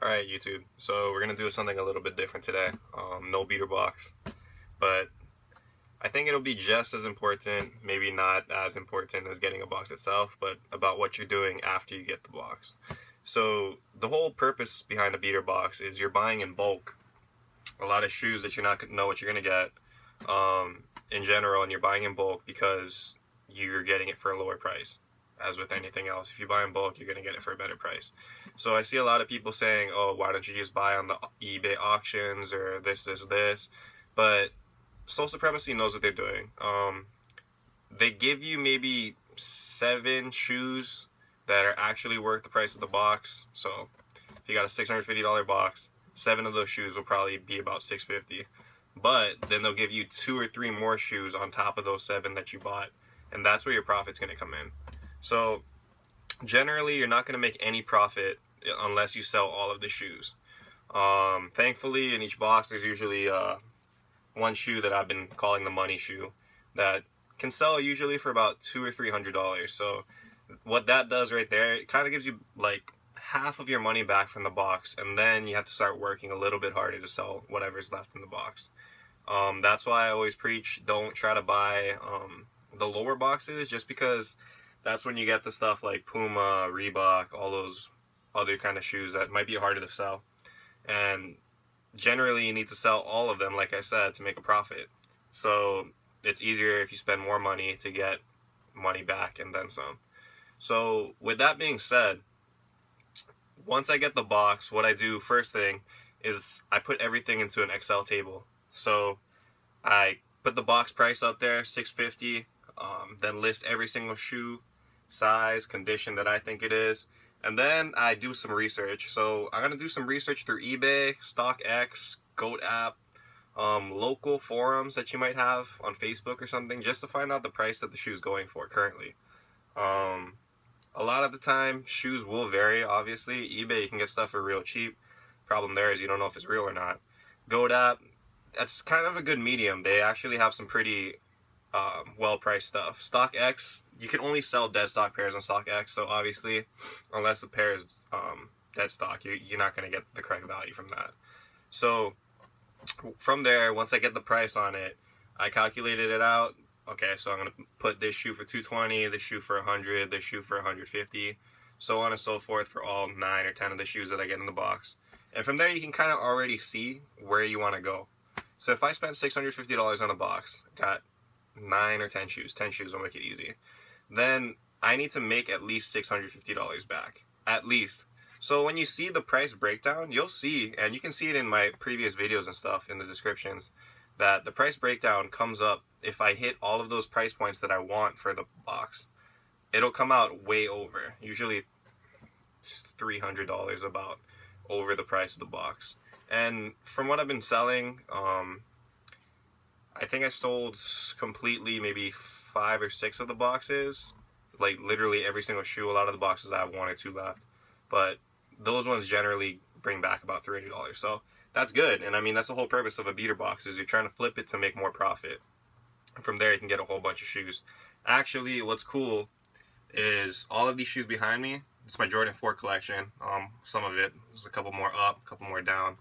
Alright, YouTube. So we're gonna do something a little bit different today. No beater box. But I think it'll be just as important, maybe not as important as getting a box itself, but about what you're doing after you get the box. So the whole purpose behind a beater box is you're buying in bulk a lot of shoes that you're not gonna know what you're gonna get in general, and you're buying in bulk because you're getting it for a lower price. As with anything else, if you buy in bulk, you're going to get it for a better price. So I see a lot of people saying, oh, why don't you just buy on the eBay auctions or this. But Soul Supremacy knows what they're doing. They give you maybe 7 shoes that are actually worth the price of the box. So if you got a $650 box, 7 of those shoes will probably be about $650. But then they'll give you 2 or 3 more shoes on top of those 7 that you bought. And that's where your profit's going to come in. So generally, you're not going to make any profit unless you sell all of the shoes. Thankfully, in each box, there's usually one shoe that I've been calling the money shoe that can sell usually for about $200 or $300. So what that does right there, it kind of gives you like half of your money back from the box, and then you have to start working a little bit harder to sell whatever's left in the box. That's why I always preach, don't try to buy the lower boxes, just because that's when you get the stuff like Puma, Reebok, all those other kind of shoes that might be harder to sell. And generally you need to sell all of them, like I said, to make a profit. So it's easier if you spend more money to get money back and then some. So with that being said, once I get the box, what I do first thing is I put everything into an Excel table. So I put the box price up there, $650, then list every single shoe, size, condition that I think it is, and then I do some research. So I'm going to do some research through eBay, StockX, Goat app, local forums that you might have on Facebook or something, just to find out the price that the shoe's going for currently. A lot of the time, shoes will vary, obviously. eBay, you can get stuff for real cheap. Problem there is you don't know if it's real or not. Goat app, that's kind of a good medium. They actually have some pretty well-priced stuff. StockX, you can only sell dead stock pairs on StockX, so obviously, unless the pair is dead stock, you're not going to get the correct value from that. So from there, once I get the price on it, I calculated it out. Okay, so I'm going to put this shoe for $220, this shoe for $100, this shoe for $150, so on and so forth for all 9 or 10 of the shoes that I get in the box. And from there, you can kind of already see where you want to go. So if I spent $650 on a box, got 9 or 10 shoes will make it easy, then I need to make at least $650 back. At least. So when you see the price breakdown, you'll see, and you can see it in my previous videos and stuff in the descriptions, that the price breakdown comes up. If I hit all of those price points that I want for the box, it'll come out way over, usually $300 about over the price of the box. And from what I've been selling, I think I sold completely maybe 5 or 6 of the boxes, like literally every single shoe. A lot of the boxes I have 1 or 2 left, but those ones generally bring back about $300. So that's good. And I mean, that's the whole purpose of a beater box, is you're trying to flip it to make more profit. And from there you can get a whole bunch of shoes. Actually, what's cool is all of these shoes behind me, it's my Jordan 4 collection. Some of it, there's a couple more up, a couple more down.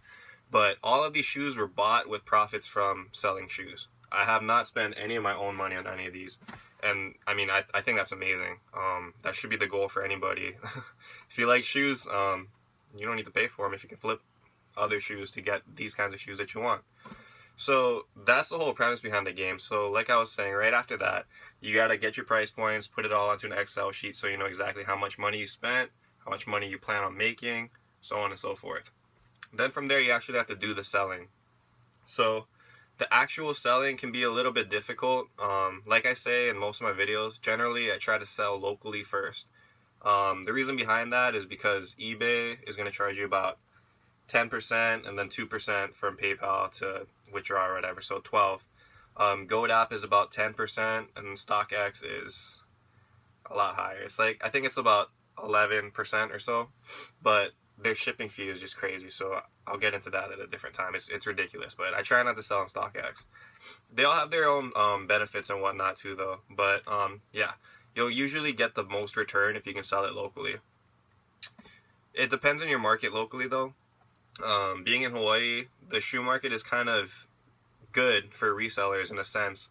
But all of these shoes were bought with profits from selling shoes. I have not spent any of my own money on any of these. And I mean, I think that's amazing. That should be the goal for anybody. If you like shoes, you don't need to pay for them if you can flip other shoes to get these kinds of shoes that you want. So that's the whole premise behind the game. So like I was saying, right after that, you got to get your price points, put it all onto an Excel sheet so you know exactly how much money you spent, how much money you plan on making, so on and so forth. Then from there, you actually have to do the selling. So the actual selling can be a little bit difficult. Like I say in most of my videos, generally I try to sell locally first. The reason behind that is because eBay is going to charge you about 10% and then 2% from PayPal to withdraw or whatever, so 12. Goat app is about 10% and StockX is a lot higher. It's like, I think it's about 11% or so, but their shipping fee is just crazy, so I'll get into that at a different time. It's ridiculous, but I try not to sell on StockX. They all have their own benefits and whatnot too, though. But yeah, you'll usually get the most return if you can sell it locally. It depends on your market locally, though. Being in Hawaii, the shoe market is kind of good for resellers in a sense,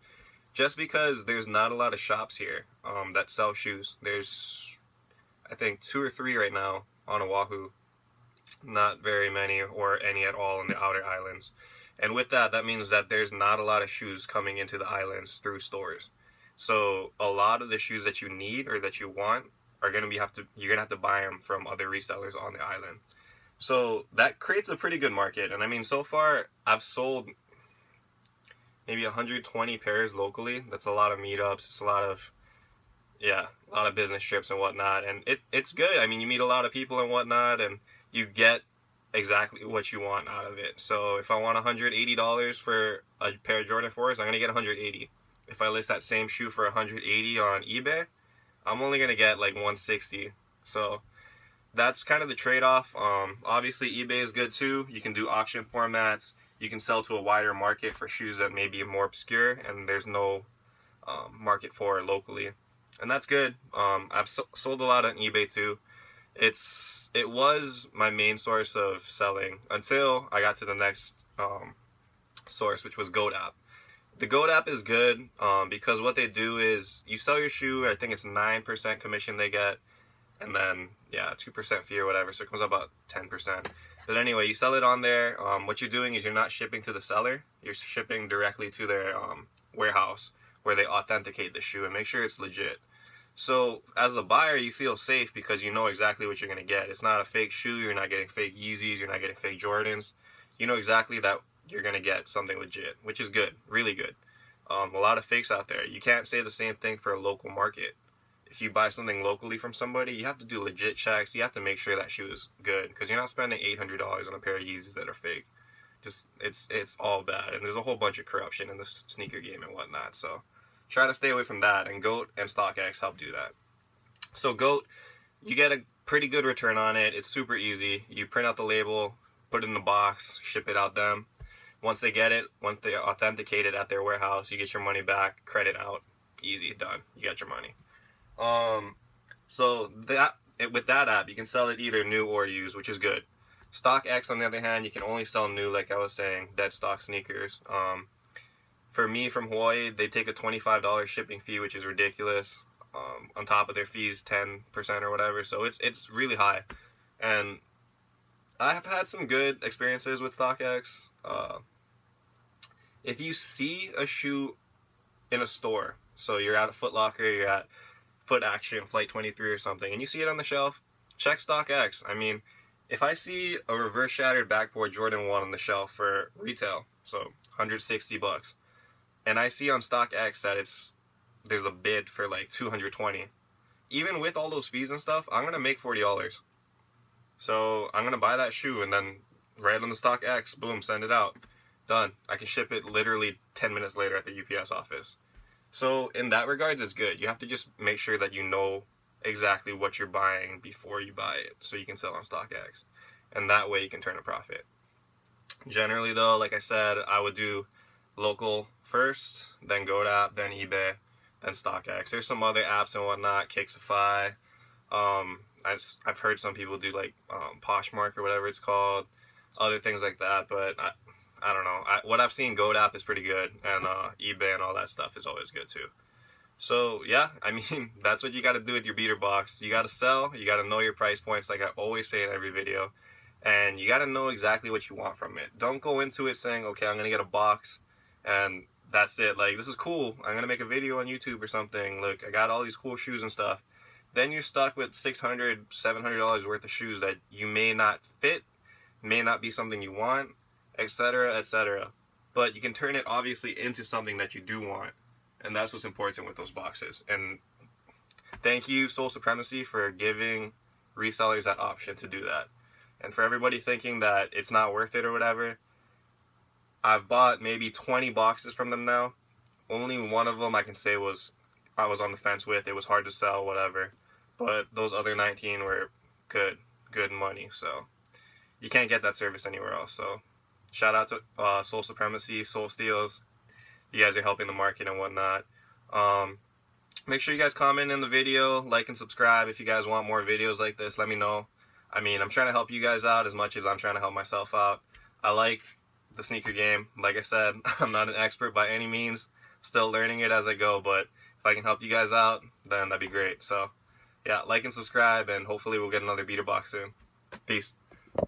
just because there's not a lot of shops here that sell shoes. There's, I think, 2 or 3 right now on Oahu. Not very many or any at all in the outer islands. And with that, that means that there's not a lot of shoes coming into the islands through stores. So a lot of the shoes that you need or that you want are gonna you're gonna have to buy them from other resellers on the island. So that creates a pretty good market. And I mean, so far I've sold maybe 120 pairs locally. That's a lot of meetups. It's a lot of, yeah, a lot of business trips and whatnot. And it's good. I mean, you meet a lot of people and whatnot, and you get exactly what you want out of it. So if I want $180 for a pair of Jordan 4s, I'm going to get 180. If I list that same shoe for 180 on eBay, I'm only going to get like 160. So that's kind of the trade-off. Obviously, eBay is good too. You can do auction formats. You can sell to a wider market for shoes that may be more obscure and there's no market for locally. And that's good. I've sold a lot on eBay too. It was my main source of selling until I got to the next source, which was Goat App. The Goat App is good because what they do is you sell your shoe. I think it's 9% commission they get, and then 2% fee or whatever. So it comes up about 10%. But anyway, you sell it on there. What you're doing is you're not shipping to the seller. You're shipping directly to their warehouse where they authenticate the shoe and make sure it's legit. So as a buyer, you feel safe because you know exactly what you're going to get. It's not a fake shoe. You're not getting fake Yeezys. You're not getting fake Jordans. You know exactly that you're going to get something legit, which is good, really good. A lot of fakes out there. You can't say the same thing for a local market. If you buy something locally from somebody, you have to do legit checks. You have to make sure that shoe is good because you're not spending $800 on a pair of Yeezys that are fake. Just it's all bad, and there's a whole bunch of corruption in the sneaker game and whatnot. So try to stay away from that, and Goat and StockX help do that. So Goat, you get a pretty good return on it. It's super easy. You print out the label, put it in the box, ship it out them. Once they get it, once they authenticate it at their warehouse, you get your money back, credit out, easy, done. You got your money. So with that app, you can sell it either new or used, which is good. StockX, on the other hand, you can only sell new, like I was saying, dead stock sneakers. For me, from Hawaii, they take a $25 shipping fee, which is ridiculous. On top of their fees, 10% or whatever. So it's really high. And I have had some good experiences with StockX. If you see a shoe in a store, so you're at a Foot Locker, you're at Foot Action, Flight 23 or something, and you see it on the shelf, check StockX. I mean, if I see a reverse shattered backboard Jordan 1 on the shelf for retail, so $160, and I see on StockX that there's a bid for like $220, even with all those fees and stuff, I'm gonna make $40. So I'm gonna buy that shoe and then right on the StockX, boom, send it out, done. I can ship it literally 10 minutes later at the UPS office. So in that regards, it's good. You have to just make sure that you know exactly what you're buying before you buy it, so you can sell on StockX, and that way you can turn a profit. Generally, though, like I said, I would do local first, then Goat App, then eBay, then StockX. There's some other apps and whatnot, Cakeify. I've heard some people do like Poshmark or whatever it's called, other things like that, but I don't know. What I've seen, Goat App is pretty good, and eBay and all that stuff is always good too. So yeah, I mean, that's what you got to do with your beater box. You got to sell, you got to know your price points, like I always say in every video, and you got to know exactly what you want from it. Don't go into it saying, okay, I'm going to get a box, and that's it. Like, this is cool. I'm going to make a video on YouTube or something. Look, I got all these cool shoes and stuff. Then you're stuck with $600, $700 worth of shoes that you may not fit, may not be something you want, etc., etc. But you can turn it obviously into something that you do want, and that's what's important with those boxes. And thank you, Supremacy, for giving resellers that option to do that. And for everybody thinking that it's not worth it or whatever, I've bought maybe 20 boxes from them now. Only one of them I can say I was on the fence with. It was hard to sell, whatever. But those other 19 were good money. So you can't get that service anywhere else. So shout out to Soul Supremacy, Soul Steals. You guys are helping the market and whatnot. Make sure you guys comment in the video, like and subscribe. If you guys want more videos like this, let me know. I mean, I'm trying to help you guys out as much as I'm trying to help myself out. I like the sneaker game. Like I said, I'm not an expert by any means. Still learning it as I go, but if I can help you guys out, then that'd be great. So, yeah, like and subscribe, and hopefully we'll get another beater box soon. Peace.